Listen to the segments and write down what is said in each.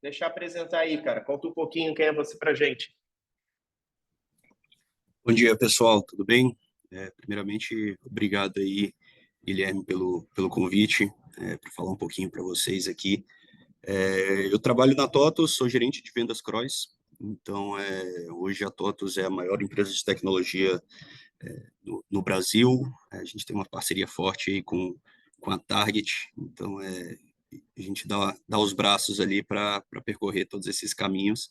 deixa eu apresentar aí, cara. Conta um pouquinho quem é você pra gente. Bom dia, pessoal, tudo bem? Primeiramente, obrigado aí, Guilherme, pelo convite, para falar um pouquinho para vocês aqui. Eu trabalho na TOTUS, sou gerente de vendas Cross, então hoje a TOTUS é a maior empresa de tecnologia no Brasil. A gente tem uma parceria forte aí com a Target, então a gente dá os braços ali para percorrer todos esses caminhos.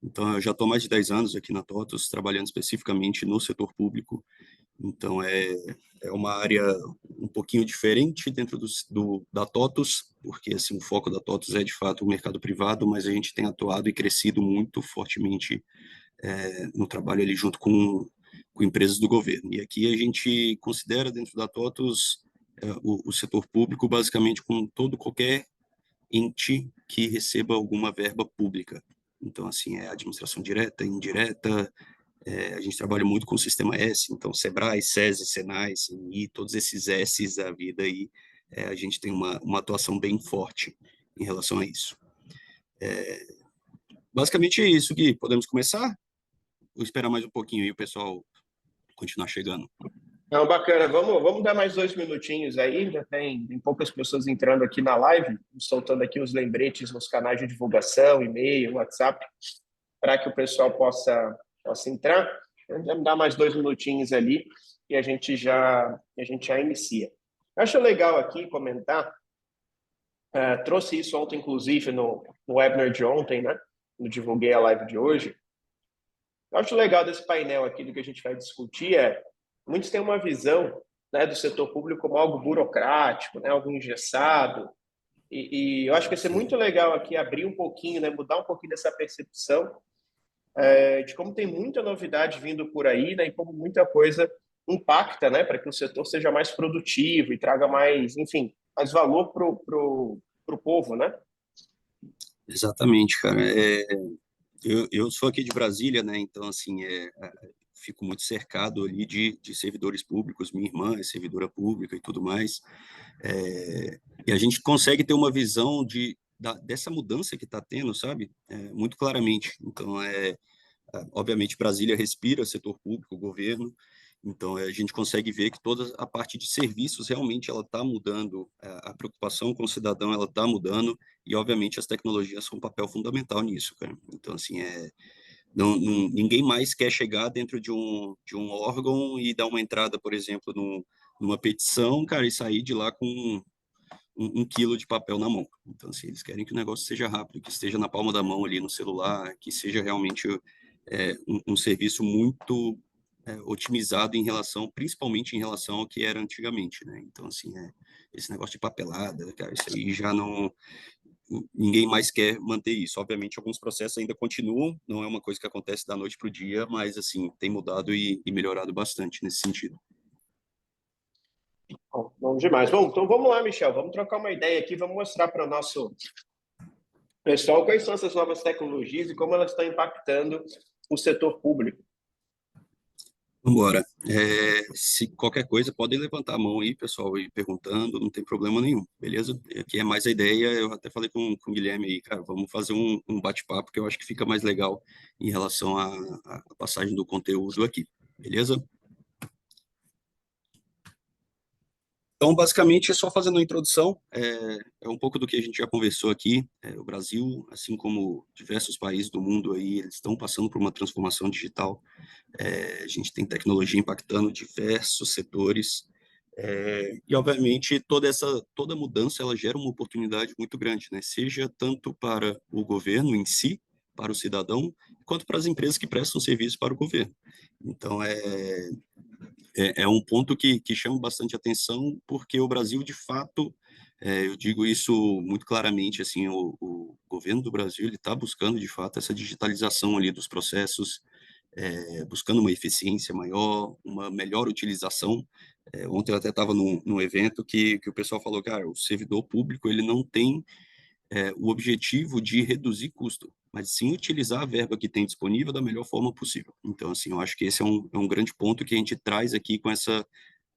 Então, eu já estou há mais de 10 anos aqui na TOTUS, trabalhando especificamente no setor público. Então, é uma área um pouquinho diferente dentro da TOTUS, porque assim, o foco da TOTUS é, de fato, o mercado privado, mas a gente tem atuado e crescido muito fortemente no trabalho ali junto com empresas do governo. E aqui a gente considera, dentro da TOTUS, o setor público basicamente com qualquer ente que receba alguma verba pública. Então, assim, é administração direta, indireta, a gente trabalha muito com o sistema S, então Sebrae, SESI, Senai, CNI, todos esses S's da vida aí, a gente tem uma atuação bem forte em relação a isso. Basicamente é isso, Gui. Podemos começar? Vou esperar mais um pouquinho aí o pessoal continuar chegando. Não, bacana. Vamos dar mais 2 minutinhos aí. Já tem poucas pessoas entrando aqui na live, soltando aqui os lembretes nos canais de divulgação, e-mail, WhatsApp, para que o pessoal possa entrar. Vamos dar mais 2 minutinhos ali e a gente já inicia. Eu acho legal aqui comentar, trouxe isso ontem, inclusive, no webinar de ontem, né? Eu divulguei a live de hoje. Eu acho legal desse painel aqui, do que a gente vai discutir, muitos têm uma visão, né, do setor público como algo burocrático, né, algo engessado, e eu acho que vai ser muito legal aqui abrir um pouquinho, né, mudar um pouquinho dessa percepção de como tem muita novidade vindo por aí, né, e como muita coisa impacta, né, para que o setor seja mais produtivo e traga mais, enfim, mais valor pro povo, né? Exatamente, cara. Eu sou aqui de Brasília, né? Então, assim, fico muito cercado ali de servidores públicos. Minha irmã é servidora pública e tudo mais. E a gente consegue ter uma visão dessa mudança que está tendo, sabe? Muito claramente. Então, obviamente, Brasília respira setor público, governo. Então, a gente consegue ver que toda a parte de serviços realmente ela está mudando, a preocupação com o cidadão ela está mudando, e, obviamente, as tecnologias são um papel fundamental nisso, cara. Então, assim, ninguém mais quer chegar dentro de um órgão e dar uma entrada, por exemplo, numa petição, cara, e sair de lá com um quilo de papel na mão. Então, assim, eles querem que o negócio seja rápido, que esteja na palma da mão ali no celular, que seja realmente um serviço muito otimizado principalmente em relação ao que era antigamente, né? Então, assim, esse negócio de papelada, cara, isso aí já não... Ninguém mais quer manter isso. Obviamente, alguns processos ainda continuam, não é uma coisa que acontece da noite para o dia, mas, assim, tem mudado e melhorado bastante nesse sentido. Bom demais. Bom, então vamos lá, Michel, vamos trocar uma ideia aqui, vamos mostrar para o nosso pessoal quais são essas novas tecnologias e como elas estão impactando o setor público. Vamos embora. Se qualquer coisa, podem levantar a mão aí, pessoal, e perguntando, não tem problema nenhum, beleza? Aqui é mais a ideia, eu até falei com o Guilherme aí, cara, vamos fazer um bate-papo, que eu acho que fica mais legal em relação à passagem do conteúdo aqui, beleza? Então, basicamente, só fazendo uma introdução, um pouco do que a gente já conversou aqui. O Brasil, assim como diversos países do mundo aí, eles estão passando por uma transformação digital. A gente tem tecnologia impactando diversos setores. E, obviamente, toda mudança ela gera uma oportunidade muito grande, né? Seja tanto para o governo em si, para o cidadão, quanto para as empresas que prestam serviço para o governo. Então, é um ponto que chama bastante atenção, porque o Brasil, de fato, eu digo isso muito claramente, assim, o governo do Brasil ele está buscando, de fato, essa digitalização ali dos processos, buscando uma eficiência maior, uma melhor utilização. Ontem eu até estava num evento que o pessoal falou, cara, o servidor público ele não tem o objetivo de reduzir custo, mas sim utilizar a verba que tem disponível da melhor forma possível. Então, assim, eu acho que esse é um grande ponto que a gente traz aqui com essa,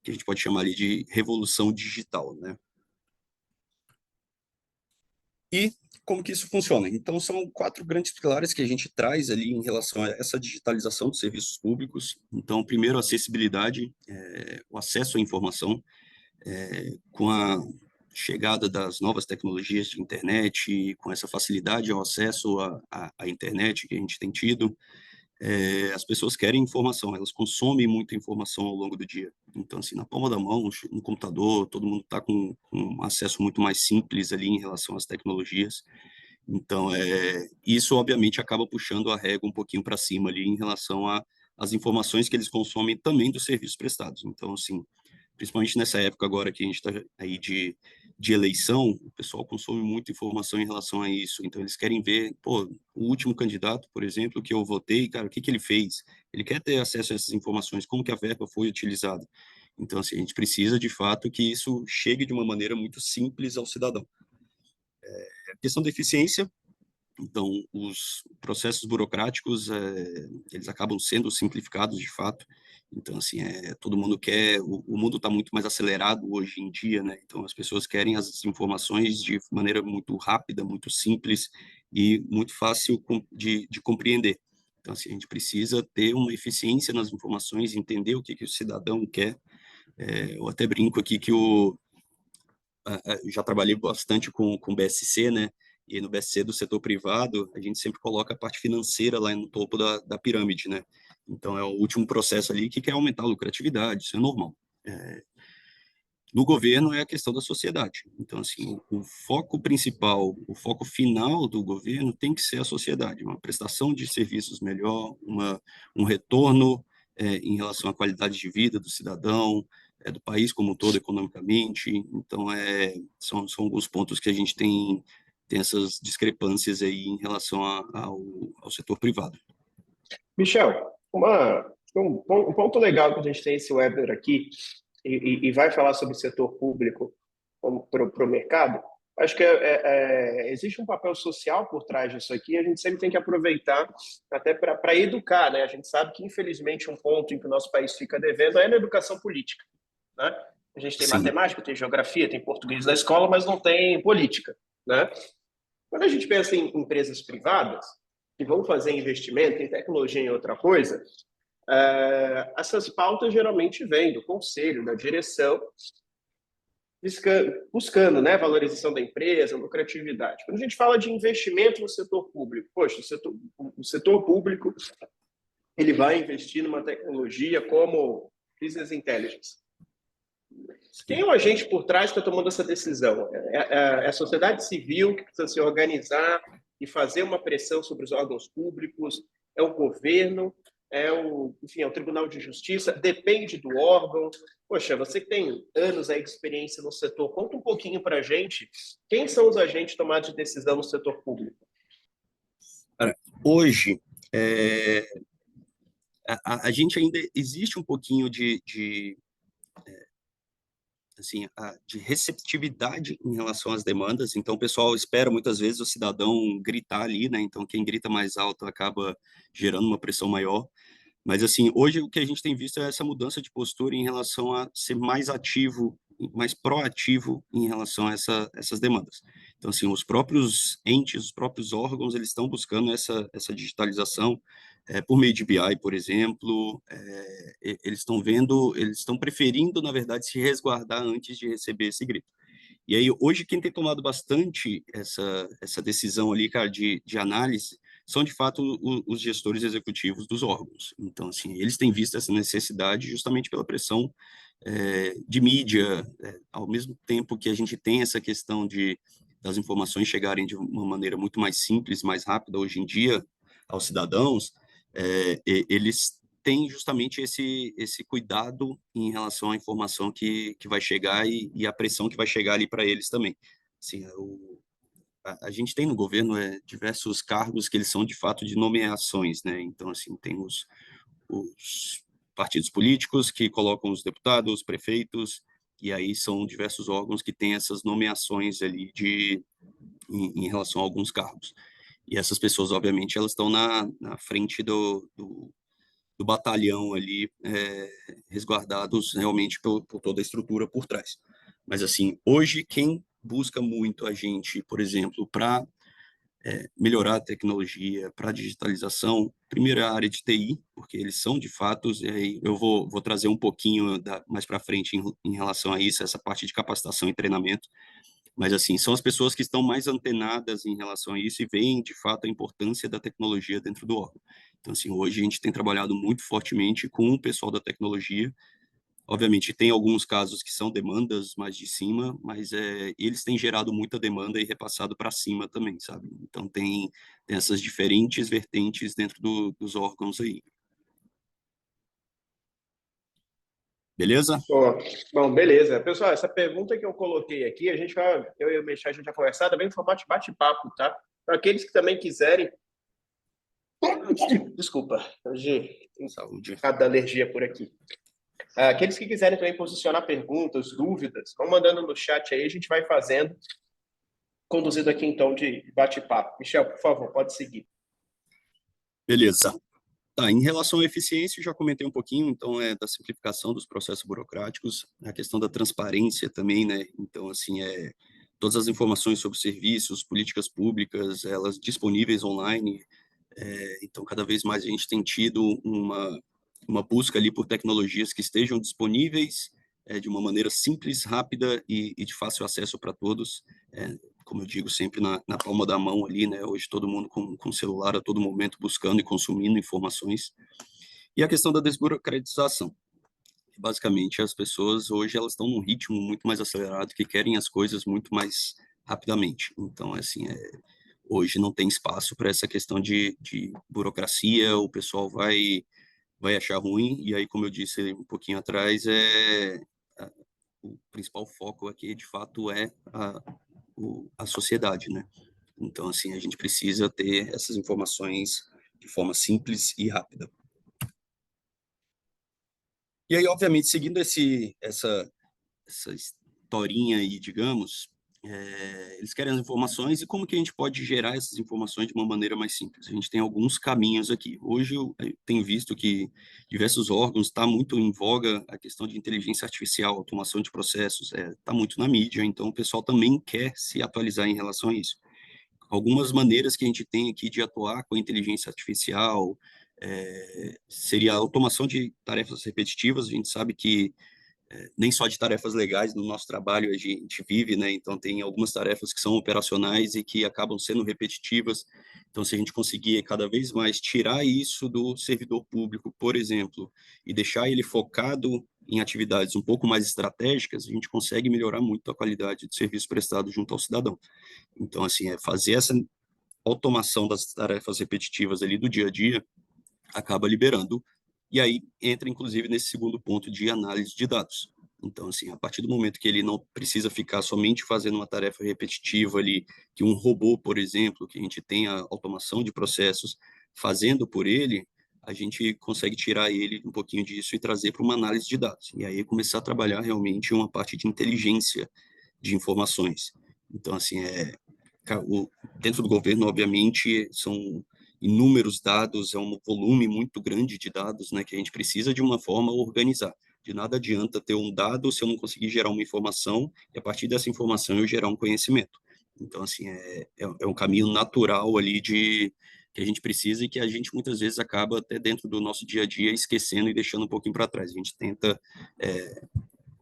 que a gente pode chamar ali de revolução digital, né? E como que isso funciona? Então, são 4 grandes pilares que a gente traz ali em relação a essa digitalização dos serviços públicos. Então, primeiro, acessibilidade, o acesso à informação, com a chegada das novas tecnologias de internet, com essa facilidade ao acesso à internet que a gente tem tido, as pessoas querem informação, elas consomem muita informação ao longo do dia. Então, assim, na palma da mão, no computador, todo mundo está com um acesso muito mais simples ali em relação às tecnologias. Então, isso obviamente acaba puxando a régua um pouquinho para cima ali em relação às informações que eles consomem também dos serviços prestados. Então, assim, principalmente nessa época agora que a gente está aí de eleição, o pessoal consome muita informação em relação a isso. Então, eles querem ver, pô, o último candidato, por exemplo, que eu votei, cara, o que que ele fez? Ele quer ter acesso a essas informações, como que a verba foi utilizada. Então, assim, a gente precisa, de fato, que isso chegue de uma maneira muito simples ao cidadão. A questão da eficiência, então, os processos burocráticos, eles acabam sendo simplificados, de fato. Então, assim, todo mundo quer, o mundo está muito mais acelerado hoje em dia, né? Então, as pessoas querem as informações de maneira muito rápida, muito simples e muito fácil de compreender. Então, assim, a gente precisa ter uma eficiência nas informações, entender o que que o cidadão quer. Eu até brinco aqui que eu já trabalhei bastante com BSC, né? E no BSC do setor privado, a gente sempre coloca a parte financeira lá no topo da pirâmide, né? Então, é o último processo ali que quer aumentar a lucratividade, isso é normal. No governo é a questão da sociedade. Então, assim, o foco principal, o foco final do governo tem que ser a sociedade, uma prestação de serviços melhor, um retorno em relação à qualidade de vida do cidadão, do país como um todo economicamente. Então, são alguns pontos que a gente tem essas discrepâncias aí em relação ao setor privado. Michel, um ponto legal que a gente tem esse webinar aqui e vai falar sobre o setor público para o mercado. Acho que existe um papel social por trás disso aqui, a gente sempre tem que aproveitar até para educar, né? A gente sabe que, infelizmente, um ponto em que o nosso país fica devendo é na educação política, né? A gente tem Sim, matemática, tem geografia, tem português na escola, mas não tem política, né? Quando a gente pensa em empresas privadas que vão fazer investimento em tecnologia em outra coisa, essas pautas geralmente vêm do conselho, da direção, buscando, né, valorização da empresa, lucratividade. Quando a gente fala de investimento no setor público, poxa, o setor público ele vai investir numa tecnologia como business intelligence. Quem sim. é o agente por trás que está tomando essa decisão? É a sociedade civil que precisa se organizar e fazer uma pressão sobre os órgãos públicos? É o governo? Enfim, é o Tribunal de Justiça? Depende do órgão. Poxa, você que tem anos aí de experiência no setor, conta um pouquinho para a gente quem são os agentes tomados de decisão no setor público. Cara, hoje, a gente ainda existe um pouquinho assim, de receptividade em relação às demandas. Então, o pessoal espera muitas vezes o cidadão gritar ali, né? Então, quem grita mais alto acaba gerando uma pressão maior. Mas, assim, hoje o que a gente tem visto é essa mudança de postura em relação a ser mais ativo, mais proativo em relação a essas demandas. Então, assim, os próprios entes, os próprios órgãos, eles estão buscando essa digitalização por meio de BI, por exemplo. Eles estão vendo, eles estão preferindo, na verdade, se resguardar antes de receber esse grito. E aí, hoje, quem tem tomado bastante essa decisão ali, cara, de análise, são, de fato, os gestores executivos dos órgãos. Então, assim, eles têm visto essa necessidade justamente pela pressão de mídia, ao mesmo tempo que a gente tem essa questão das informações chegarem de uma maneira muito mais simples, mais rápida hoje em dia aos cidadãos, eles têm justamente esse cuidado em relação à informação que vai chegar e a pressão que vai chegar ali para eles também. Assim, a gente tem no governo diversos cargos que eles são de fato de nomeações, né? Então, assim, tem os partidos políticos que colocam os deputados, os prefeitos, e aí são diversos órgãos que têm essas nomeações ali em relação a alguns cargos. E essas pessoas, obviamente, elas estão na frente do batalhão ali, resguardados realmente por toda a estrutura por trás. Mas, assim, hoje, quem busca muito a gente, por exemplo, para melhorar a tecnologia para a digitalização. Primeiro, a área de TI, porque eles são de fato, e aí eu vou trazer um pouquinho mais para frente em relação a isso, essa parte de capacitação e treinamento. Mas, assim, são as pessoas que estão mais antenadas em relação a isso e veem, de fato, a importância da tecnologia dentro do órgão. Então, assim, hoje a gente tem trabalhado muito fortemente com o pessoal da tecnologia. Obviamente, tem alguns casos que são demandas mais de cima, mas eles têm gerado muita demanda e repassado para cima também, sabe? Então, tem essas diferentes vertentes dentro dos órgãos aí. Beleza? Pô, bom, beleza. Pessoal, essa pergunta que eu coloquei aqui, eu e o Mexer, a gente vai conversar também em formato de bate-papo, tá? Para aqueles que também quiserem. Desculpa, hoje tem Saúde. cada alergia por aqui. Aqueles que quiserem também posicionar perguntas, dúvidas, vão mandando no chat aí, a gente vai fazendo, conduzido aqui então de bate-papo. Michel, por favor, pode seguir. Beleza. Tá, em relação à eficiência, eu já comentei um pouquinho, então, da simplificação dos processos burocráticos, a questão da transparência também, né? Então, assim, todas as informações sobre serviços, políticas públicas, elas disponíveis online. Então, cada vez mais a gente tem tido uma busca ali por tecnologias que estejam disponíveis de uma maneira simples, rápida e de fácil acesso para todos. Como eu digo, sempre na palma da mão ali, né? Hoje todo mundo com celular a todo momento buscando e consumindo informações. E a questão da desburocratização. Basicamente, as pessoas hoje elas estão num ritmo muito mais acelerado, que querem as coisas muito mais rapidamente. Então, assim, hoje não tem espaço para essa questão de burocracia, o pessoal vai achar ruim, e aí, como eu disse um pouquinho atrás, o principal foco aqui, de fato, é a sociedade, né? Então, assim, a gente precisa ter essas informações de forma simples e rápida. E aí, obviamente, seguindo essa historinha aí, digamos, eles querem as informações e como que a gente pode gerar essas informações de uma maneira mais simples. A gente tem alguns caminhos aqui. Hoje eu tenho visto que diversos órgãos está muito em voga a questão de inteligência artificial, automação de processos, está muito na mídia, então o pessoal também quer se atualizar em relação a isso. Algumas maneiras que a gente tem aqui de atuar com a inteligência artificial seria a automação de tarefas repetitivas. A gente sabe que nem só de tarefas legais no nosso trabalho a gente vive, né? Então tem algumas tarefas que são operacionais e que acabam sendo repetitivas. Então, se a gente conseguir cada vez mais tirar isso do servidor público, por exemplo, e deixar ele focado em atividades um pouco mais estratégicas, a gente consegue melhorar muito a qualidade do serviço prestado junto ao cidadão. Então, assim, fazer essa automação das tarefas repetitivas ali do dia a dia acaba liberando. E aí entra, inclusive, nesse segundo ponto de análise de dados. Então, assim, a partir do momento que ele não precisa ficar somente fazendo uma tarefa repetitiva ali, que um robô, por exemplo, que a gente tem a automação de processos fazendo por ele, a gente consegue tirar ele um pouquinho disso e trazer para uma análise de dados. E aí começar a trabalhar realmente uma parte de inteligência de informações. Então, assim, dentro do governo, obviamente, são inúmeros dados, é um volume muito grande de dados, né, que a gente precisa de uma forma organizar. De nada adianta ter um dado se eu não conseguir gerar uma informação e a partir dessa informação eu gerar um conhecimento. Então, assim, é um caminho natural ali que a gente precisa e que a gente muitas vezes acaba até dentro do nosso dia a dia esquecendo e deixando um pouquinho para trás. A gente tenta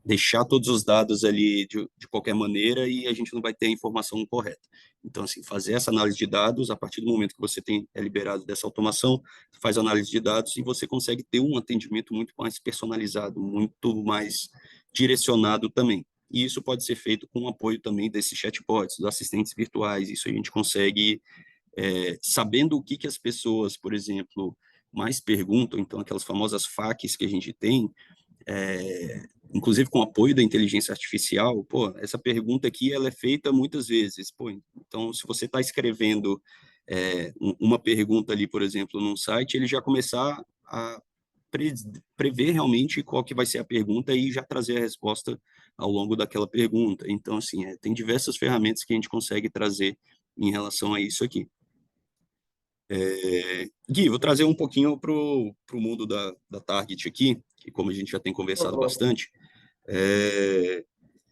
deixar todos os dados ali de qualquer maneira e a gente não vai ter a informação correta. Então, assim, fazer essa análise de dados, a partir do momento que você é liberado dessa automação, faz análise de dados e você consegue ter um atendimento muito mais personalizado, muito mais direcionado também. E isso pode ser feito com o apoio também desses chatbots, dos assistentes virtuais. Isso a gente consegue, sabendo o que as pessoas, por exemplo, mais perguntam, então aquelas famosas FAQs que a gente tem, inclusive com o apoio da inteligência artificial, pô, essa pergunta aqui ela é feita muitas vezes, pô, então se você está escrevendo uma pergunta ali, por exemplo, num site, ele já começar a prever realmente qual que vai ser a pergunta e já trazer a resposta ao longo daquela pergunta. Então, assim, tem diversas ferramentas que a gente consegue trazer em relação a isso aqui. Gui, vou trazer um pouquinho para o mundo da Target aqui, que como a gente já tem Por conversado favor. bastante, é,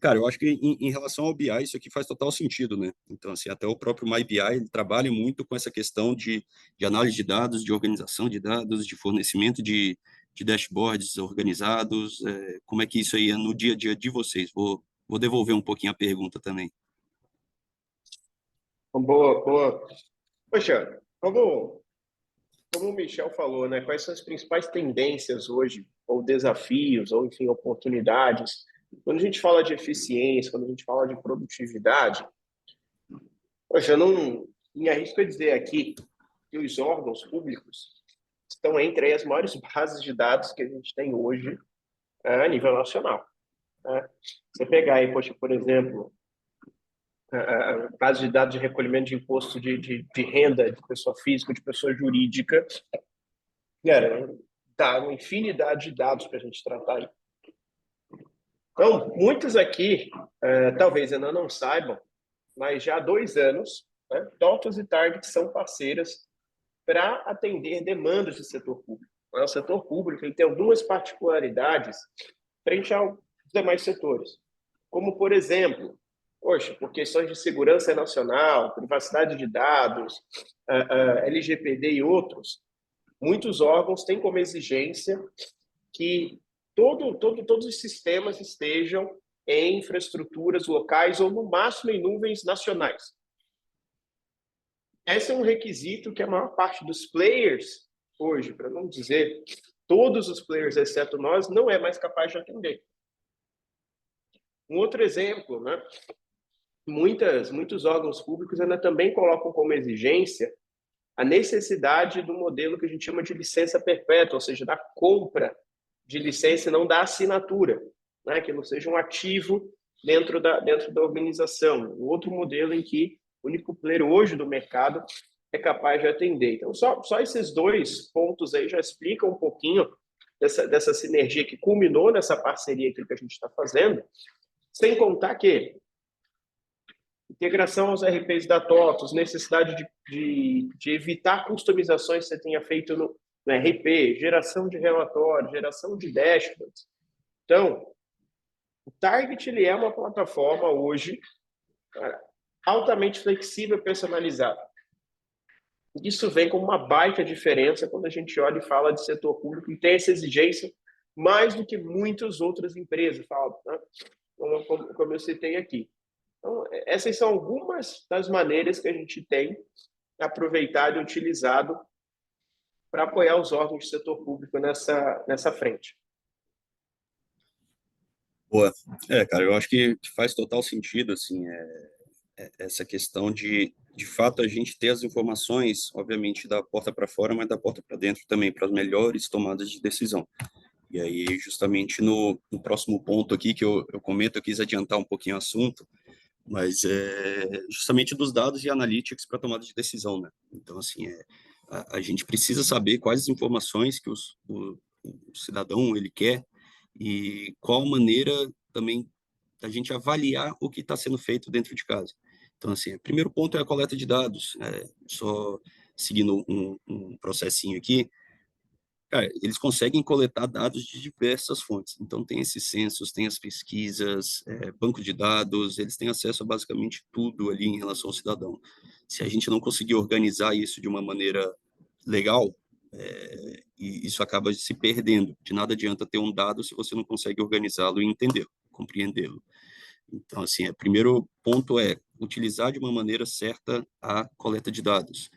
Cara, eu acho que em relação ao BI, isso aqui faz total sentido, né? Então, assim, até o próprio MyBI, ele trabalha muito com essa questão de análise de dados, de organização de dados, de fornecimento de dashboards organizados. Como é que isso aí é no dia a dia de vocês? Vou devolver um pouquinho a pergunta também. Boa, boa. Poxa, como o Michel falou, né? Quais são as principais tendências hoje, ou desafios, ou enfim, oportunidades? Quando a gente fala de eficiência, quando a gente fala de produtividade, poxa, eu não me arrisco a dizer aqui que os órgãos públicos estão entre aí as maiores bases de dados que a gente tem hoje a nível nacional, né? Você pegar aí, poxa, por exemplo, a base de dados de recolhimento de imposto de renda de pessoa física, de pessoa jurídica, cara, tá uma infinidade de dados para a gente tratar aí. Então, muitos aqui talvez ainda não saibam, mas já há 2 anos, né, TOTVS e Target são parceiras para atender demandas do setor público. O setor público ele tem algumas particularidades frente aos demais setores, como, por exemplo, poxa, por questões de segurança nacional, privacidade de dados, LGPD e outros, muitos órgãos têm como exigência que todos os sistemas estejam em infraestruturas locais ou, no máximo, em nuvens nacionais. Esse é um requisito que a maior parte dos players, hoje, para não dizer todos os players, exceto nós, não é mais capaz de atender. Um outro exemplo, né? Muitos órgãos públicos ainda também colocam como exigência a necessidade do modelo que a gente chama de licença perpétua, ou seja, da compra de licença e não da assinatura, né? Que não seja um ativo dentro da organização. Um outro modelo em que o único player hoje do mercado é capaz de atender. Então, só esses 2 pontos aí já explicam um pouquinho dessa sinergia que culminou nessa parceria que a gente está fazendo, sem contar que integração aos RPs da TOTVS, necessidade de evitar customizações que você tenha feito no RP, geração de relatórios, geração de dashboards. Então, o Target ele é uma plataforma hoje altamente flexível e personalizada. Isso vem como uma baita diferença quando a gente olha e fala de setor público e tem essa exigência mais do que muitas outras empresas falam, né? Como eu citei aqui. Então, essas são algumas das maneiras que a gente tem aproveitado e utilizado para apoiar os órgãos do setor público nessa frente. Boa. Cara, eu acho que faz total sentido, assim, essa questão de fato, a gente ter as informações, obviamente, da porta para fora, mas da porta para dentro também, para as melhores tomadas de decisão. E aí, justamente no próximo ponto aqui, que eu comento, eu quis adiantar um pouquinho o assunto, mas justamente dos dados e analytics para tomada de decisão, né? Então, assim, a gente precisa saber quais as informações que o cidadão ele quer e qual maneira também a gente avaliar o que está sendo feito dentro de casa. Então, assim, o primeiro ponto é a coleta de dados. Só seguindo um processinho aqui, cara, eles conseguem coletar dados de diversas fontes. Então, tem esses censos, tem as pesquisas, banco de dados, eles têm acesso a basicamente tudo ali em relação ao cidadão. Se a gente não conseguir organizar isso de uma maneira legal, e isso acaba se perdendo. De nada adianta ter um dado se você não consegue organizá-lo e entendê-lo, compreendê-lo. Então, assim, o primeiro ponto é utilizar de uma maneira certa a coleta de dados.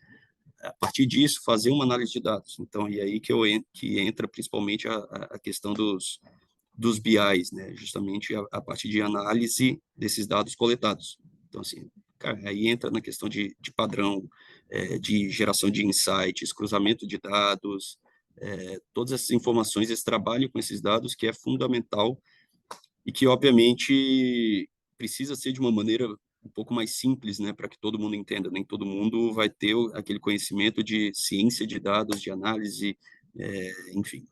A partir disso, fazer uma análise de dados. Então, e aí que entra principalmente a questão dos BIs, né? Justamente a partir de análise desses dados coletados. Então, assim, cara, aí entra na questão de padrão, de geração de insights, cruzamento de dados, todas essas informações, esse trabalho com esses dados que é fundamental e que, obviamente, precisa ser de uma maneira um pouco mais simples, né, para que todo mundo entenda. Nem todo mundo vai ter aquele conhecimento de ciência de dados, de análise, enfim.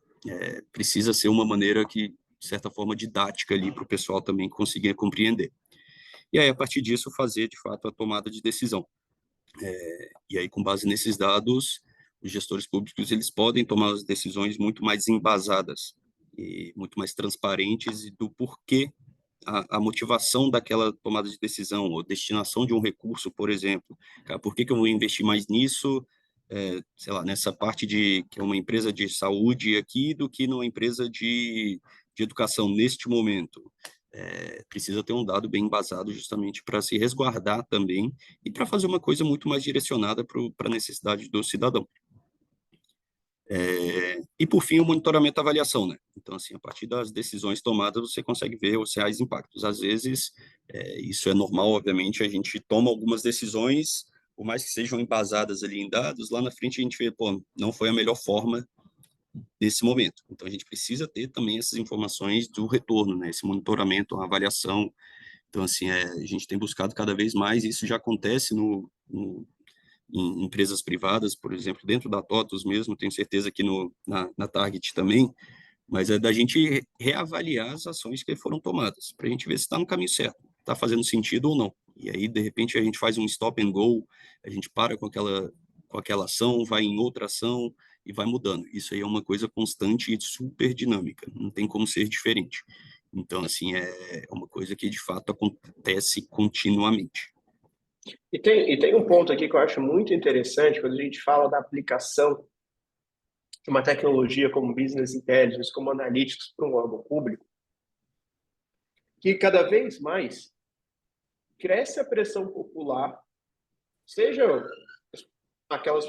Precisa ser uma maneira que, de certa forma, didática ali para o pessoal também conseguir compreender. E aí, a partir disso, fazer, de fato, a tomada de decisão. E aí, com base nesses dados, os gestores públicos eles podem tomar as decisões muito mais embasadas e muito mais transparentes do porquê a motivação daquela tomada de decisão, ou destinação de um recurso, por exemplo. Cara, por que que eu vou investir mais nisso, sei lá, nessa parte que é uma empresa de saúde aqui, do que numa empresa de educação neste momento? Precisa ter um dado bem embasado justamente para se resguardar também e para fazer uma coisa muito mais direcionada para a necessidade do cidadão. E, por fim, o monitoramento e avaliação, né? Então, assim, a partir das decisões tomadas, você consegue ver os reais impactos. Às vezes, isso é normal, obviamente, a gente toma algumas decisões, por mais que sejam embasadas ali em dados, lá na frente a gente vê, pô, não foi a melhor forma nesse momento. Então, a gente precisa ter também essas informações do retorno, né? Esse monitoramento, a avaliação. Então, assim, a gente tem buscado cada vez mais, e isso já acontece em empresas privadas, por exemplo, dentro da TOTUS mesmo, tenho certeza que na Target também, mas é da gente reavaliar as ações que foram tomadas, para a gente ver se está no caminho certo, está fazendo sentido ou não. E aí, de repente, a gente faz um stop and go, a gente para com aquela ação, vai em outra ação e vai mudando. Isso aí é uma coisa constante e super dinâmica, não tem como ser diferente. Então, assim, é uma coisa que, de fato, acontece continuamente. E tem um ponto aqui que eu acho muito interessante quando a gente fala da aplicação de uma tecnologia como Business Intelligence, como Analytics para um órgão público, que cada vez mais cresce a pressão popular, seja aquelas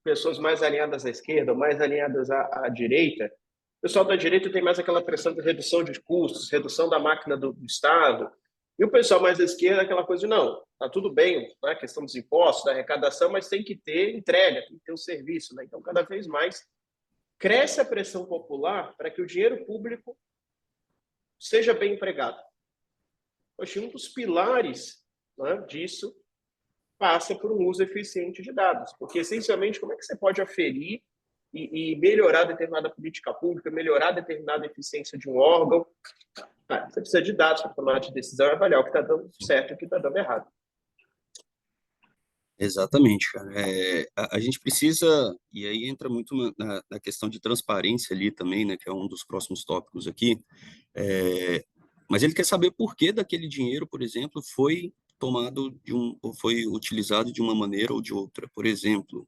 pessoas mais alinhadas à esquerda, mais alinhadas à direita. O pessoal da direita tem mais aquela pressão de redução de custos, redução da máquina do Estado. E o pessoal mais da esquerda, aquela coisa de, não, tá tudo bem, né, questão dos impostos, da arrecadação, mas tem que ter entrega, tem que ter um serviço. Né? Então, cada vez mais cresce a pressão popular para que o dinheiro público seja bem empregado. Poxa, um dos pilares, né, disso passa por um uso eficiente de dados, porque, essencialmente, como é que você pode aferir e melhorar determinada política pública, melhorar determinada eficiência de um órgão? Você precisa de dados para tomar de decisão e avaliar o que está dando certo e o que está dando errado. Exatamente, cara. A gente precisa, e aí entra muito na questão de transparência ali também, né, que é um dos próximos tópicos aqui, mas ele quer saber por que daquele dinheiro, por exemplo, foi tomado ou foi utilizado de uma maneira ou de outra. Por exemplo,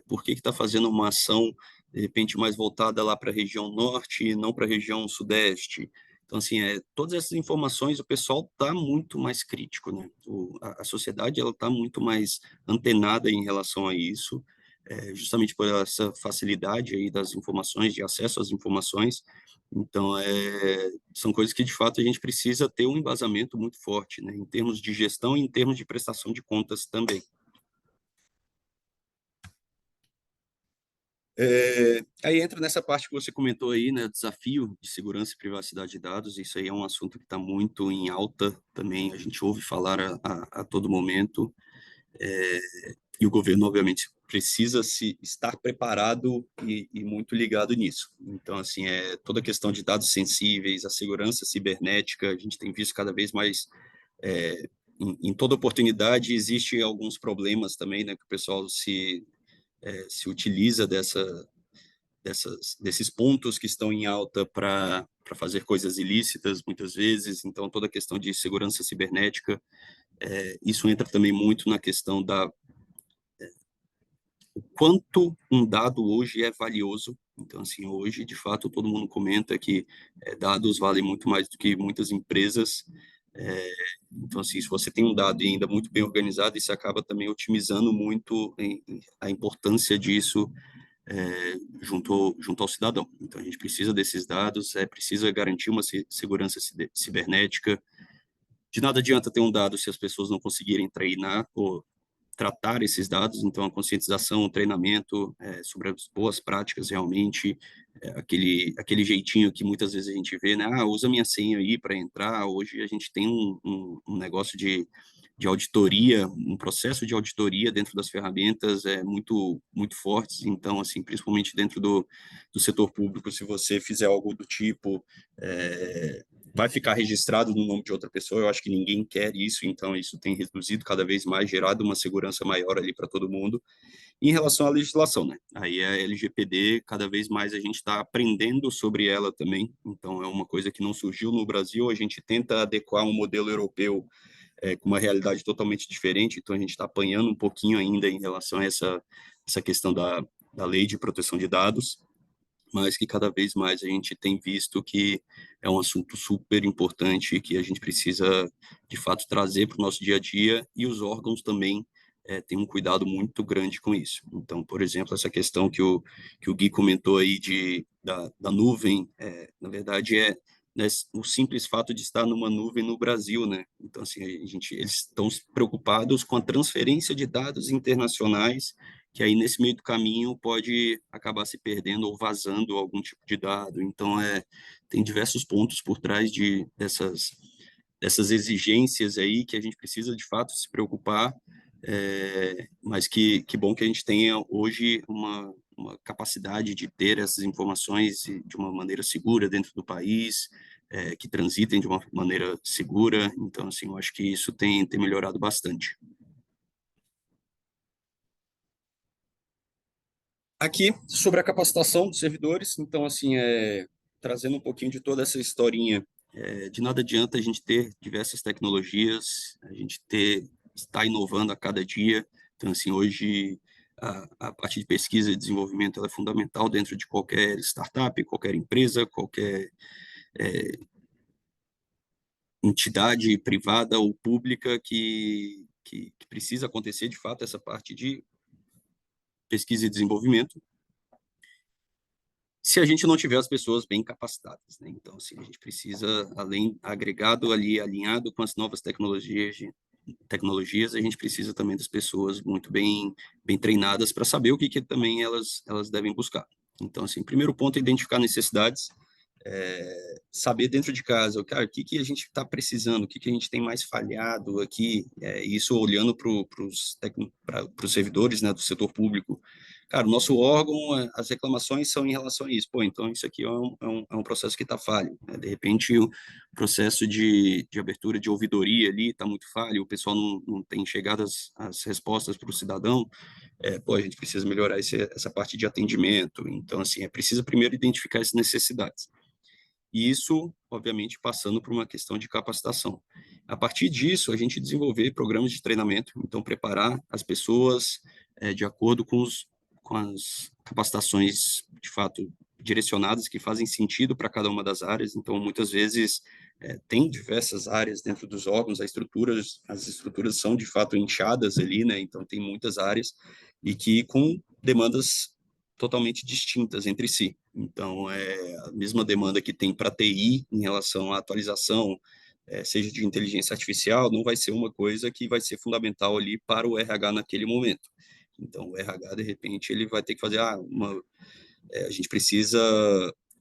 por que está fazendo uma ação, de repente, mais voltada lá para a região norte e não para a região sudeste? Então, assim, todas essas informações o pessoal está muito mais crítico, né? A sociedade ela está muito mais antenada em relação a isso, justamente por essa facilidade aí das informações, de acesso às informações. Então, são coisas que, de fato, a gente precisa ter um embasamento muito forte, né? Em termos de gestão e em termos de prestação de contas também. Aí entra nessa parte que você comentou aí, né, desafio de segurança e privacidade de dados. Isso aí é um assunto que está muito em alta também, a gente ouve falar a todo momento, e o governo, obviamente, precisa estar preparado e muito ligado nisso. Então, assim, toda a questão de dados sensíveis, a segurança cibernética, a gente tem visto cada vez mais, em toda oportunidade, existem alguns problemas também, né, que o pessoal se utiliza desses pontos que estão em alta para fazer coisas ilícitas, muitas vezes. Então, toda a questão de segurança cibernética, isso entra também muito na questão o quanto um dado hoje é valioso. Então, assim, hoje, de fato, todo mundo comenta que dados valem muito mais do que muitas empresas. Então, assim, se você tem um dado ainda muito bem organizado, isso acaba também otimizando muito a importância disso junto ao cidadão. Então, a gente precisa desses dados, precisa garantir uma segurança cibernética. De nada adianta ter um dado se as pessoas não conseguirem treinar ou tratar esses dados. Então, a conscientização, o treinamento sobre as boas práticas realmente, aquele jeitinho que muitas vezes a gente vê, né? Usa minha senha aí para entrar. Hoje a gente tem um negócio de auditoria, um processo de auditoria dentro das ferramentas muito muito fortes. Então, assim, principalmente dentro do setor público, se você fizer algo do tipo, vai ficar registrado no nome de outra pessoa. Eu acho que ninguém quer isso, então isso tem reduzido cada vez mais, gerado uma segurança maior ali para todo mundo. Em relação à legislação, né? Aí a LGPD, cada vez mais a gente está aprendendo sobre ela também. Então, é uma coisa que não surgiu no Brasil. A gente tenta adequar um modelo europeu com uma realidade totalmente diferente. Então, a gente está apanhando um pouquinho ainda em relação a essa questão da lei de proteção de dados, mas que cada vez mais a gente tem visto que é um assunto super importante que a gente precisa, de fato, trazer para o nosso dia a dia, e os órgãos também têm um cuidado muito grande com isso. Então, por exemplo, essa questão que o Gui comentou aí da nuvem, na verdade, né, o simples fato de estar numa nuvem no Brasil, né? Então, assim, eles estão preocupados com a transferência de dados internacionais, que aí nesse meio do caminho pode acabar se perdendo ou vazando algum tipo de dado. Então, tem diversos pontos por trás dessas exigências aí que a gente precisa, de fato, se preocupar, mas que bom que a gente tenha hoje uma capacidade de ter essas informações de uma maneira segura dentro do país, que transitem de uma maneira segura. Então, assim, eu acho que isso tem melhorado bastante. Aqui, sobre a capacitação dos servidores, então, assim, trazendo um pouquinho de toda essa historinha, de nada adianta a gente ter diversas tecnologias, a gente estar inovando a cada dia. Então, assim, hoje, a parte de pesquisa e desenvolvimento ela é fundamental dentro de qualquer startup, qualquer empresa, qualquer entidade privada ou pública que precisa acontecer, de fato, essa parte de pesquisa e desenvolvimento, se a gente não tiver as pessoas bem capacitadas, né? Então, assim, a gente precisa, além agregado ali, alinhado com as novas tecnologias, a gente precisa também das pessoas muito bem treinadas para saber o que também elas devem buscar. Então, assim, primeiro ponto é identificar necessidades, saber dentro de casa, cara, o que a gente está precisando, o que a gente tem mais falhado aqui, isso olhando para os servidores, né, do setor público. Cara, o nosso órgão, as reclamações são em relação a isso. Pô, então isso aqui é um processo que está falho, né? De repente, o processo de abertura de ouvidoria ali está muito falho, o pessoal não tem chegado as respostas para o cidadão. Pô, a gente precisa melhorar essa parte de atendimento. Então, assim, é preciso primeiro identificar essas necessidades. E isso, obviamente, passando por uma questão de capacitação. A partir disso, a gente desenvolver programas de treinamento, então preparar as pessoas de acordo com as capacitações, de fato, direcionadas, que fazem sentido para cada uma das áreas. Então, muitas vezes, tem diversas áreas dentro dos órgãos, as estruturas são, de fato, inchadas ali, né? Então, tem muitas áreas e que com demandas totalmente distintas entre si. Então, a mesma demanda que tem para TI em relação à atualização, seja de inteligência artificial, não vai ser uma coisa que vai ser fundamental ali para o RH naquele momento. Então, o RH, de repente, ele vai ter que fazer, a gente precisa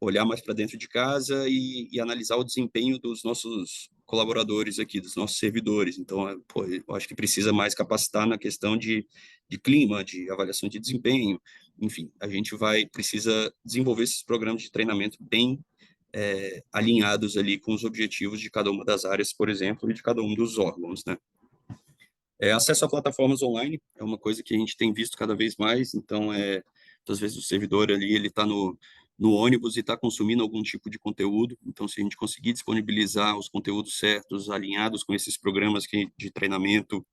olhar mais para dentro de casa e analisar o desempenho dos nossos colaboradores aqui, dos nossos servidores. Então, pô, eu acho que precisa mais capacitar na questão de clima, de avaliação de desempenho. Enfim, a gente precisa desenvolver esses programas de treinamento bem alinhados ali com os objetivos de cada uma das áreas, por exemplo, e de cada um dos órgãos, né? Acesso a plataformas online é uma coisa que a gente tem visto cada vez mais. Então, às vezes o servidor ali ele está no ônibus e está consumindo algum tipo de conteúdo. Então, se a gente conseguir disponibilizar os conteúdos certos, alinhados com esses programas de treinamento,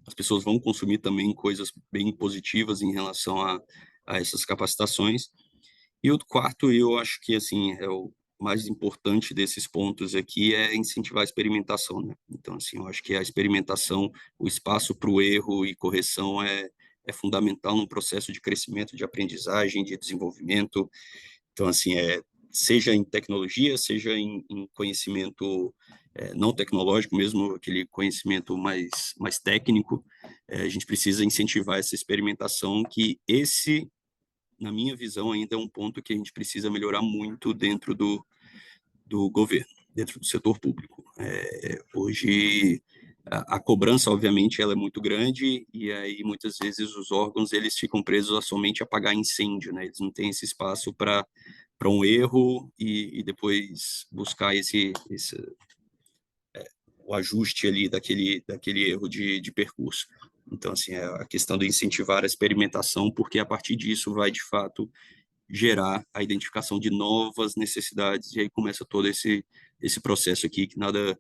as pessoas vão consumir também coisas bem positivas em relação a essas capacitações. E o quarto, eu acho que assim é o mais importante desses pontos aqui é incentivar a experimentação, né? Então, assim, eu acho que a experimentação, o espaço para o erro e correção é fundamental num processo de crescimento, de aprendizagem, de desenvolvimento. Então, assim, seja em tecnologia, seja em conhecimento não tecnológico, mesmo aquele conhecimento mais técnico, a gente precisa incentivar essa experimentação, que na minha visão, ainda é um ponto que a gente precisa melhorar muito dentro do governo, dentro do setor público. Hoje, a cobrança, obviamente, ela é muito grande, e aí muitas vezes os órgãos eles ficam presos somente a apagar incêndio, né? Eles não têm esse espaço para para um erro e depois buscar o ajuste ali daquele erro de percurso. Então, assim, é a questão de incentivar a experimentação, porque a partir disso vai, de fato, gerar a identificação de novas necessidades, e aí começa todo esse processo aqui, que nada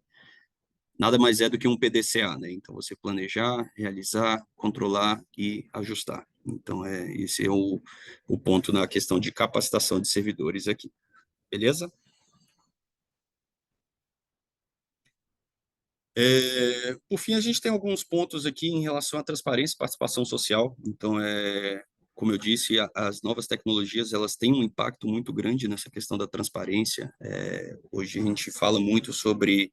mais é do que um PDCA, né? Então, você planejar, realizar, controlar e ajustar. Então, esse é o ponto na questão de capacitação de servidores aqui. Beleza? Por fim, a gente tem alguns pontos aqui em relação à transparência e participação social. Então, como eu disse, as novas tecnologias elas têm um impacto muito grande nessa questão da transparência. Hoje a gente fala muito sobre,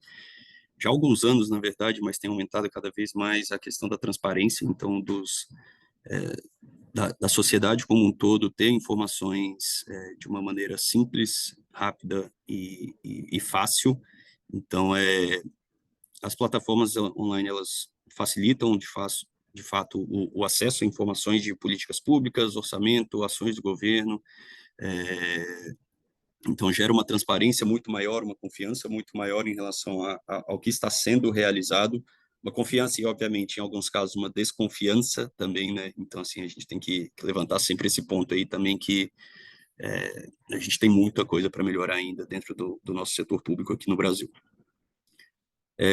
já há alguns anos, na verdade, mas tem aumentado cada vez mais a questão da transparência. Então, da sociedade como um todo ter informações de uma maneira simples, rápida e fácil. Então, as plataformas online elas facilitam de fato o acesso a informações de políticas públicas, orçamento, ações do governo. Então gera uma transparência muito maior, uma confiança muito maior em relação ao que está sendo realizado, uma confiança e obviamente em alguns casos uma desconfiança também, né? Então assim a gente tem que levantar sempre esse ponto aí também que a gente tem muita coisa para melhorar ainda dentro do nosso setor público aqui no Brasil.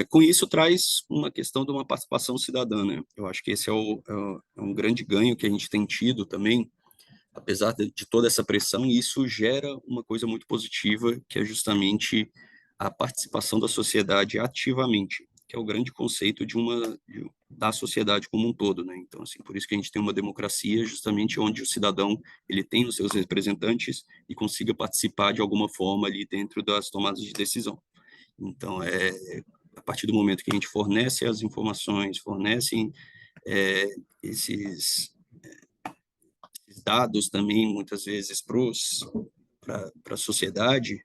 Com isso, traz uma questão de uma participação cidadã, né? Eu acho que esse é um grande ganho que a gente tem tido também, apesar de toda essa pressão, e isso gera uma coisa muito positiva, que é justamente a participação da sociedade ativamente, que é o grande conceito da sociedade como um todo, né? Então, assim, por isso que a gente tem uma democracia, justamente onde o cidadão ele tem os seus representantes e consiga participar de alguma forma ali dentro das tomadas de decisão. Então, a partir do momento que a gente fornece as informações, fornece é, esses dados também, muitas vezes, para a sociedade,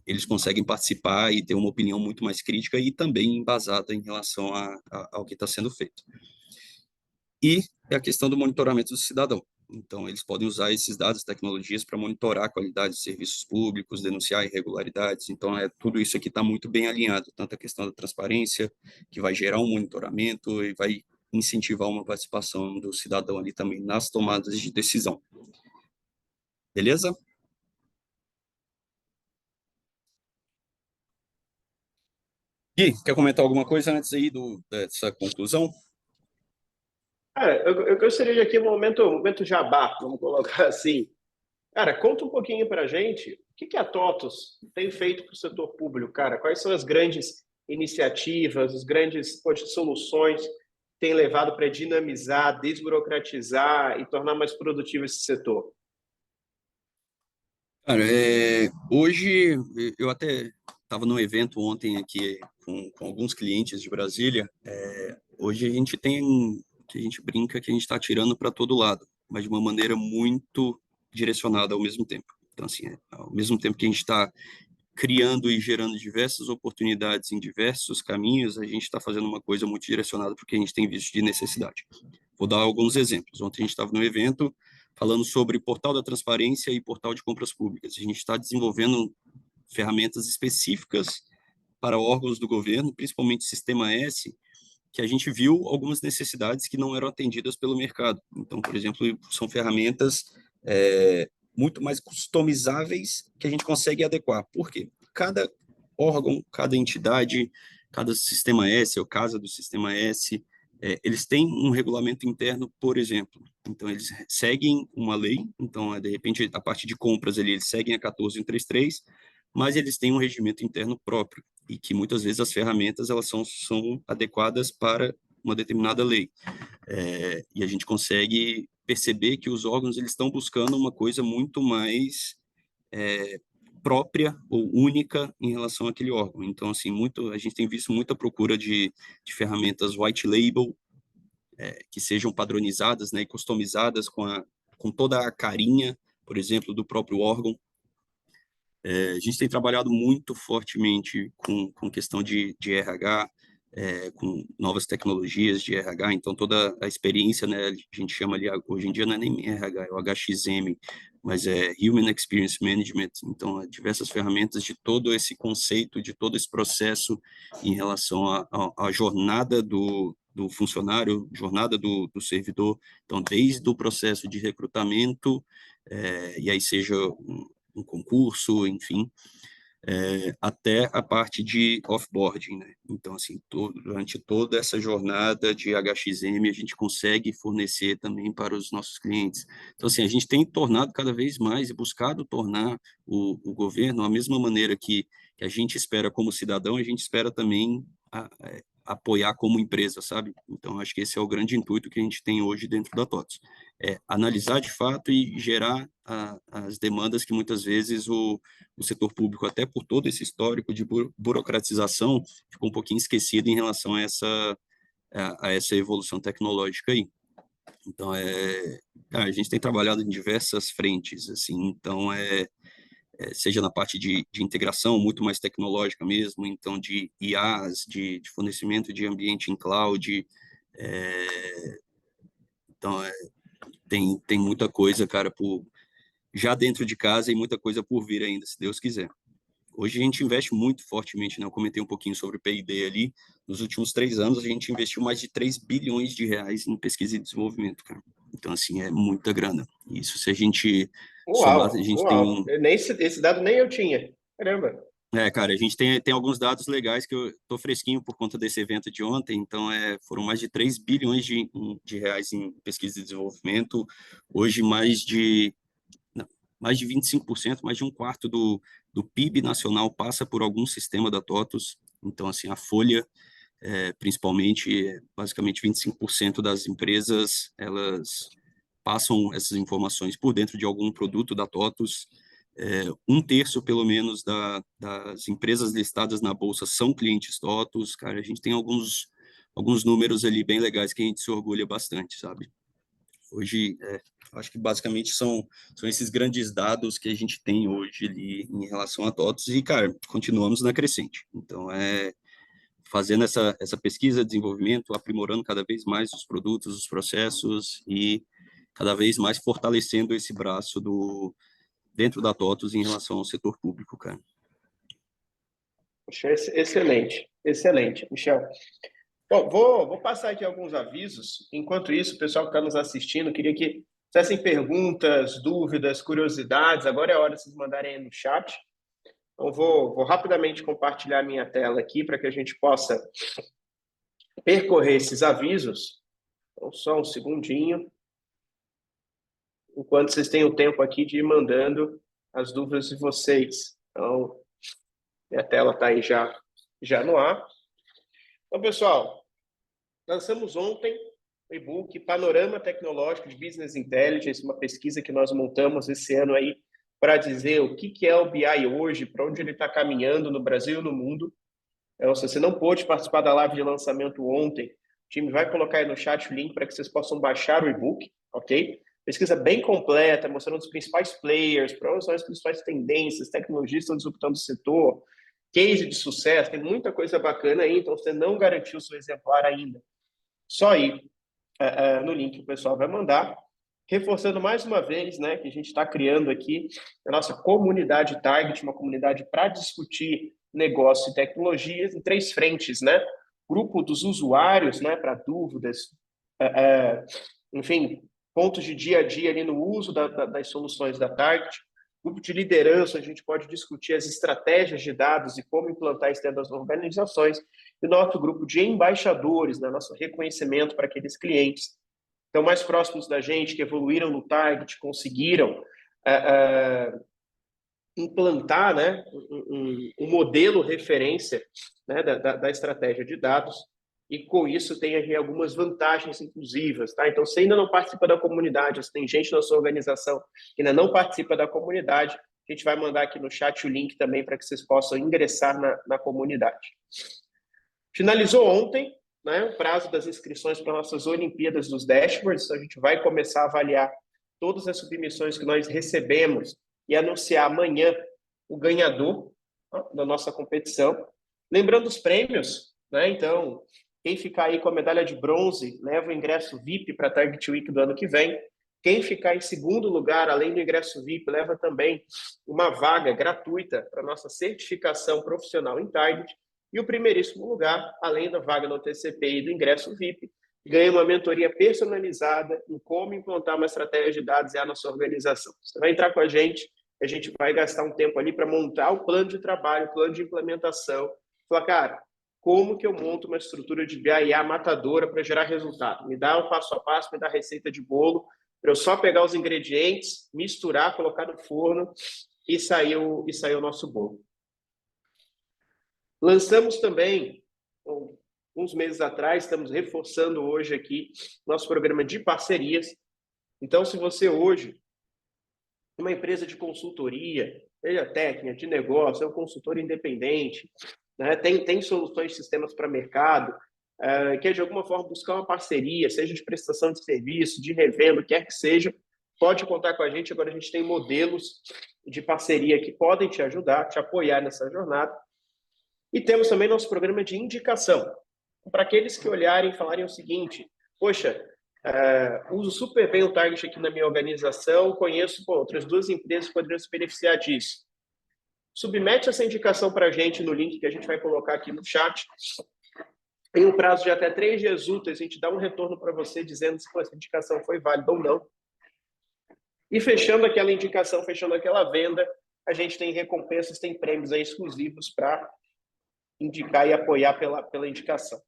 eles conseguem participar e ter uma opinião muito mais crítica e também embasada em relação ao que está sendo feito. E a questão do monitoramento do cidadão. Então, eles podem usar esses dados, tecnologias, para monitorar a qualidade de serviços públicos, denunciar irregularidades. Então, tudo isso aqui está muito bem alinhado, tanto a questão da transparência, que vai gerar um monitoramento e vai incentivar uma participação do cidadão ali também nas tomadas de decisão. Beleza? Gui, quer comentar alguma coisa antes aí dessa conclusão? Cara, eu gostaria de aqui um momento jabá, vamos colocar assim. Cara, conta um pouquinho para a gente o que a TOTUS tem feito para o setor público, cara. Quais são as grandes iniciativas, as grandes soluções que tem levado para dinamizar, desburocratizar e tornar mais produtivo esse setor? Cara, hoje eu até estava num evento ontem aqui com alguns clientes de Brasília. Hoje a gente tem que a gente brinca que a gente está tirando para todo lado, mas de uma maneira muito direcionada ao mesmo tempo. Então, assim, ao mesmo tempo que a gente está criando e gerando diversas oportunidades em diversos caminhos, a gente está fazendo uma coisa muito direcionada porque a gente tem visto de necessidade. Vou dar alguns exemplos. Ontem a gente estava no evento falando sobre portal da transparência e portal de compras públicas. A gente está desenvolvendo ferramentas específicas para órgãos do governo, principalmente Sistema S, que a gente viu algumas necessidades que não eram atendidas pelo mercado. Então, por exemplo, são ferramentas muito mais customizáveis que a gente consegue adequar. Por quê? Cada órgão, cada entidade, cada sistema S, ou casa do sistema S, eles têm um regulamento interno, por exemplo. Então, eles seguem uma lei. Então, de repente, a parte de compras, eles seguem a 14133, mas eles têm um regimento interno próprio e que muitas vezes as ferramentas elas são adequadas para uma determinada lei. E a gente consegue perceber que os órgãos eles estão buscando uma coisa muito mais própria ou única em relação àquele órgão. Então, assim, a gente tem visto muita procura de ferramentas white label, que sejam padronizadas, né, e customizadas com toda a carinha, por exemplo, do próprio órgão. A gente tem trabalhado muito fortemente com questão de RH, com novas tecnologias de RH, então toda a experiência, né, a gente chama ali, hoje em dia não é nem RH, é o HXM, mas é Human Experience Management, então diversas ferramentas de todo esse conceito, de todo esse processo em relação à jornada do funcionário, jornada do servidor, então desde o processo de recrutamento, e aí seja um concurso, enfim, até a parte de offboarding, né? Então, assim, durante toda essa jornada de HXM, a gente consegue fornecer também para os nossos clientes. Então, assim, a gente tem tornado cada vez mais e buscado tornar o governo, a mesma maneira que a gente espera como cidadão, a gente espera também apoiar como empresa, sabe? Então, acho que esse é o grande intuito que a gente tem hoje dentro da TOTS. Analisar de fato e gerar as demandas que muitas vezes o setor público, até por todo esse histórico de burocratização, ficou um pouquinho esquecido em relação a essa evolução tecnológica aí. Então, a gente tem trabalhado em diversas frentes, assim, então, seja na parte de integração muito mais tecnológica mesmo, então de IaaS, de fornecimento de ambiente em cloud, então, tem muita coisa, cara, já dentro de casa e muita coisa por vir ainda, se Deus quiser. Hoje a gente investe muito fortemente, né? Eu comentei um pouquinho sobre o P&D ali. Nos últimos 3 anos, a gente investiu mais de 3 bilhões de reais em pesquisa e desenvolvimento, cara. Então, assim, é muita grana. Isso, se a gente somar, a Uau, gente uau. tem... Esse dado nem eu tinha. Caramba. cara, a gente tem alguns dados legais que eu tô fresquinho por conta desse evento de ontem. Então, foram mais de 3 bilhões de reais em pesquisa e desenvolvimento. Hoje, mais de 25%, mais de um quarto do PIB nacional passa por algum sistema da TOTUS. Então, assim, a Folha, principalmente, basicamente 25% das empresas, elas passam essas informações por dentro de algum produto da TOTUS. Um terço, pelo menos, das empresas listadas na Bolsa são clientes TOTUS. Cara, a gente tem alguns números ali bem legais que a gente se orgulha bastante, sabe? Hoje, acho que basicamente são esses grandes dados que a gente tem hoje ali em relação a TOTUS e, cara, continuamos na crescente. Então, fazendo essa pesquisa, desenvolvimento, aprimorando cada vez mais os produtos, os processos e cada vez mais fortalecendo esse braço dentro da TOTUS em relação ao setor público, cara. Poxa, excelente, excelente, Michel. Bom, vou passar aqui alguns avisos. Enquanto isso, o pessoal que está nos assistindo, queria que fizessem perguntas, dúvidas, curiosidades. Agora é a hora de vocês mandarem aí no chat. Então, vou rapidamente compartilhar a minha tela aqui para que a gente possa percorrer esses avisos. Então, só um segundinho, enquanto vocês têm o tempo aqui de ir mandando as dúvidas de vocês. Então, minha tela está aí já no ar. Então, pessoal, lançamos ontem o e-book Panorama Tecnológico de Business Intelligence, uma pesquisa que nós montamos esse ano aí para dizer o que é o BI hoje, para onde ele está caminhando no Brasil e no mundo. Então, se você não pôde participar da live de lançamento ontem, o time vai colocar aí no chat o link para que vocês possam baixar o e-book, ok? Pesquisa bem completa, mostrando os principais players, quais são as principais tendências, tecnologias que estão disruptando o setor, case de sucesso, tem muita coisa bacana aí, então você não garantiu o seu exemplar ainda. Só ir no link que o pessoal vai mandar, reforçando mais uma vez, né, que a gente está criando aqui a nossa comunidade Target, uma comunidade para discutir negócio e tecnologias em 3 frentes, né? Grupo dos usuários, né, para dúvidas, enfim, pontos de dia a dia ali no uso das soluções da Target. Grupo de liderança, a gente pode discutir as estratégias de dados e como implantar isso dentro das organizações. E o nosso grupo de embaixadores, né, nosso reconhecimento para aqueles clientes estão mais próximos da gente, que evoluíram no Target, conseguiram implantar, né, um modelo referência, né, da estratégia de dados, e com isso tem aí algumas vantagens inclusivas, tá? Então, se ainda não participa da comunidade, se tem gente na sua organização que ainda não participa da comunidade, a gente vai mandar aqui no chat o link também para que vocês possam ingressar na comunidade. Finalizou ontem, né, o prazo das inscrições para nossas Olimpíadas dos Dashboards, então a gente vai começar a avaliar todas as submissões que nós recebemos e anunciar amanhã o ganhador da nossa competição. Lembrando os prêmios, né? Então, quem ficar aí com a medalha de bronze leva o ingresso VIP para a Target Week do ano que vem. Quem ficar em segundo lugar, além do ingresso VIP, leva também uma vaga gratuita para a nossa certificação profissional em Target. E o primeiríssimo lugar, além da vaga no TCP e do ingresso VIP, ganha uma mentoria personalizada em como implantar uma estratégia de dados na sua organização. Você vai entrar com a gente vai gastar um tempo ali para montar o plano de trabalho, o plano de implementação. Falar, cara, como que eu monto uma estrutura de BIA matadora para gerar resultado? Me dá o passo a passo, me dá a receita de bolo, para eu só pegar os ingredientes, misturar, colocar no forno e sair o nosso bolo. Lançamos também, uns meses atrás, estamos reforçando hoje aqui, nosso programa de parcerias. Então, se você hoje, uma empresa de consultoria, seja técnica, de negócio, é um consultor independente, né, tem soluções de sistemas para mercado, quer de alguma forma buscar uma parceria, seja de prestação de serviço, de revenda, quer que seja, pode contar com a gente. Agora a gente tem modelos de parceria que podem te ajudar, te apoiar nessa jornada. E temos também nosso programa de indicação. Para aqueles que olharem e falarem o seguinte, poxa, uso super bem o Target aqui na minha organização, conheço outras 2 empresas que poderiam se beneficiar disso. Submete essa indicação para a gente no link que a gente vai colocar aqui no chat. Em um prazo de até 3 dias úteis, a gente dá um retorno para você dizendo se essa indicação foi válida ou não. E fechando aquela indicação, fechando aquela venda, a gente tem recompensas, tem prêmios aí exclusivos para indicar e apoiar pela indicação.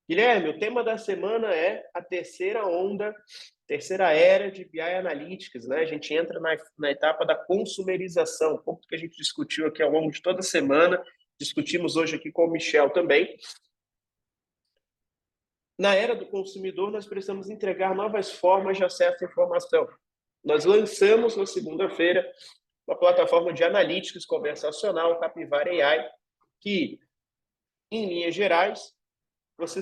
Guilherme, o tema da semana é a terceira onda, terceira era de BI Analytics, né? A gente entra na etapa da consumerização, um pouco que a gente discutiu aqui ao longo de toda a semana, discutimos hoje aqui com o Michel também. Na era do consumidor, nós precisamos entregar novas formas de acesso à informação. Nós lançamos na segunda-feira uma plataforma de analytics conversacional, Capivara AI, que, em linhas gerais, você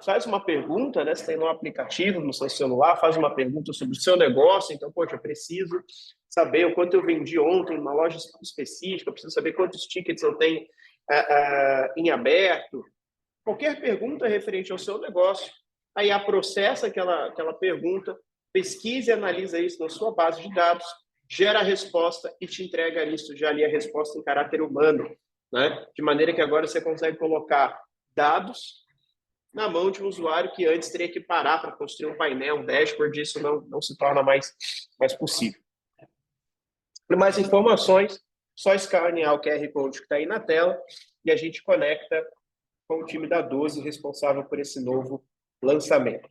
faz uma pergunta, né? Você tem um aplicativo no seu celular, faz uma pergunta sobre o seu negócio. Então, poxa, eu preciso saber o quanto eu vendi ontem numa loja específica, eu preciso saber quantos tickets eu tenho em aberto. Qualquer pergunta referente ao seu negócio, aí processa aquela pergunta, pesquisa e analisa isso na sua base de dados, gera a resposta e te entrega isso já ali a resposta em caráter humano, né? De maneira que agora você consegue colocar dados na mão de um usuário que antes teria que parar para construir um painel, um dashboard. Isso não se torna mais possível. Para mais informações, só escanear o QR Code que está aí na tela e a gente conecta com o time da 12 responsável por esse novo lançamento.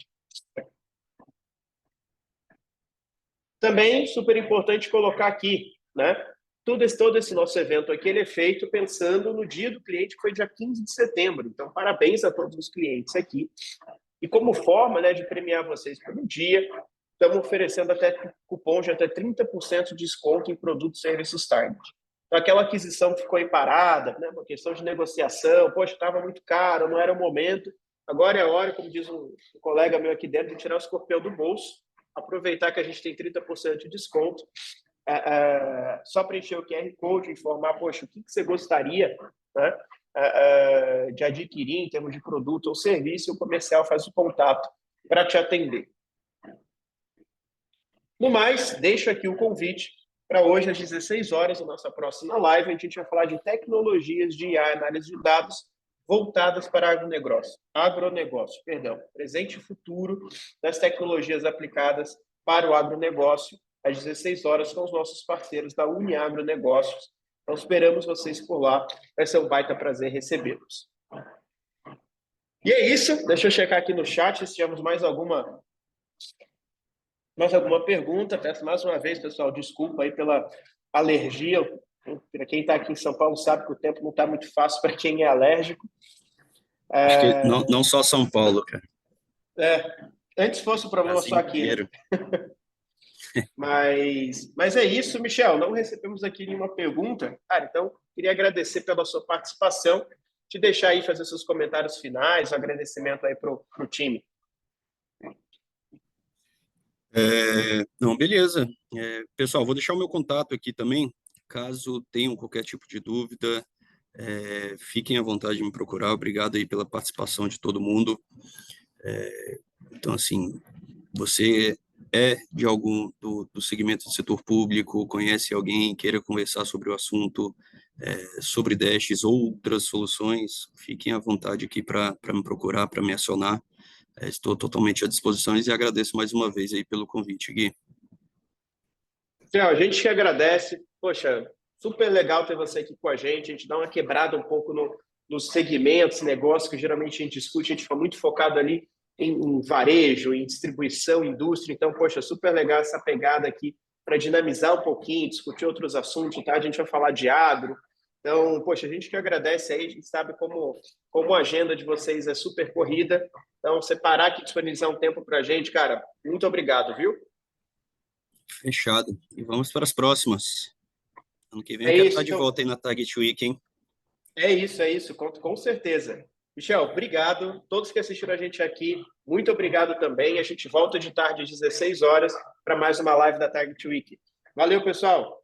Também super importante colocar aqui, né? Todo esse nosso evento aqui ele é feito pensando no dia do cliente, que foi dia 15 de setembro. Então, parabéns a todos os clientes aqui. E como forma, né, de premiar vocês pelo dia, estamos oferecendo até cupom de até 30% de desconto em produtos e serviços Target. Então, aquela aquisição que ficou aí parada, né, uma questão de negociação, poxa, estava muito caro, não era o momento. Agora é a hora, como diz um colega meu aqui dentro, de tirar o escorpião do bolso, aproveitar que a gente tem 30% de desconto, só preencher o QR Code, informar, poxa, o que você gostaria, né, de adquirir em termos de produto ou serviço, e o comercial faz o contato para te atender. No mais, deixo aqui o convite para hoje, às 16 horas, a nossa próxima live. A gente vai falar de tecnologias de IA, análise de dados, voltadas para agronegócio, presente e futuro das tecnologias aplicadas para o agronegócio, às 16 horas, com os nossos parceiros da Uniagronegócios. Então, esperamos vocês por lá. Vai ser um baita prazer recebê-los. E é isso. Deixa eu checar aqui no chat se temos mais alguma pergunta. Peço mais uma vez, pessoal, desculpa aí pela alergia. Para quem está aqui em São Paulo sabe que o tempo não está muito fácil para quem é alérgico. Acho que não só São Paulo, cara. Antes fosse o problema Brasil só aqui, né? Mas é isso, Michel. Não recebemos aqui nenhuma pergunta. Cara, então, queria agradecer pela sua participação. Te deixar aí fazer seus comentários finais, um agradecimento aí para o time. Não, beleza. Pessoal, vou deixar o meu contato aqui também, caso tenham qualquer tipo de dúvida, Fiquem à vontade de me procurar. Obrigado aí pela participação de todo mundo. Então, assim, você é de algum do segmento do setor público, conhece alguém, queira conversar sobre o assunto, sobre Dashes ou outras soluções, fiquem à vontade aqui para me procurar, para me acionar. Estou totalmente à disposição e agradeço mais uma vez aí pelo convite, Gui. A gente que agradece. Poxa, super legal ter você aqui com a gente dá uma quebrada um pouco nos segmentos, negócios que geralmente a gente discute, a gente fica muito focado ali em varejo, em distribuição, indústria. Então, poxa, super legal essa pegada aqui para dinamizar um pouquinho, discutir outros assuntos, tá? A gente vai falar de agro. Então, poxa, a gente que agradece aí, a gente sabe como a agenda de vocês é super corrida. Então, separar aqui, disponibilizar um tempo para a gente, cara, muito obrigado, viu? Fechado. E vamos para as próximas. Ano que vem eu É quero isso, estar de então. volta aí na Target Week, hein? É isso, com certeza. Michel, obrigado. Todos que assistiram a gente aqui, muito obrigado também. A gente volta de tarde às 16 horas para mais uma live da Target Week. Valeu, pessoal!